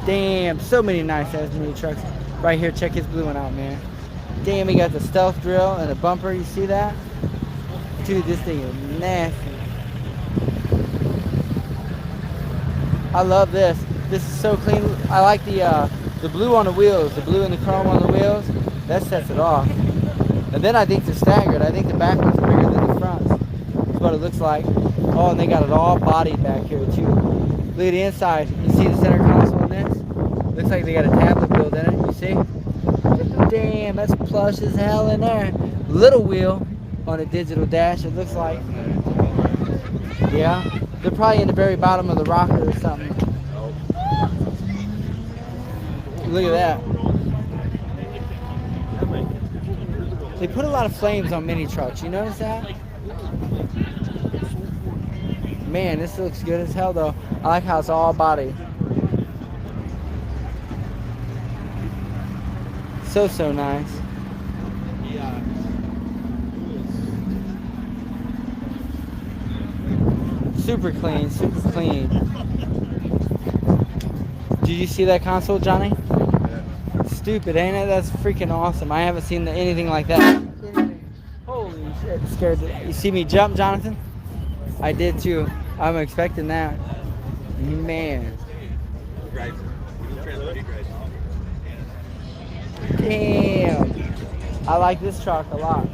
Damn, so many nice ass mini trucks. Right here, check his blue one out, man. Damn, he got the stealth drill and a bumper, you see that? Dude, this thing is nasty. I love this. This is so clean. I like the blue on the wheels, the blue and the chrome on the wheels. That sets it off. And then I think they're staggered. I think the back one's bigger than the front. That's what it looks like. Oh, and they got it all bodied back here too. Look at the inside. You see the center console in this? Looks like they got a tablet built in it. You see? Damn, that's plush as hell in there. Little wheel on a digital dash, it looks like. Yeah, they're probably in the very bottom of the rocker or something. Look at that. They put a lot of flames on mini trucks. You notice that? Man, this looks good as hell though. I like how it's all body. So nice. Super clean, super clean. Did you see that console, Johnny? Stupid, ain't it? That's freaking awesome. I haven't seen anything like that. Holy shit, scared. You see me jump, Jonathan? I did too. I'm expecting that. Man. Damn. I like this truck a lot.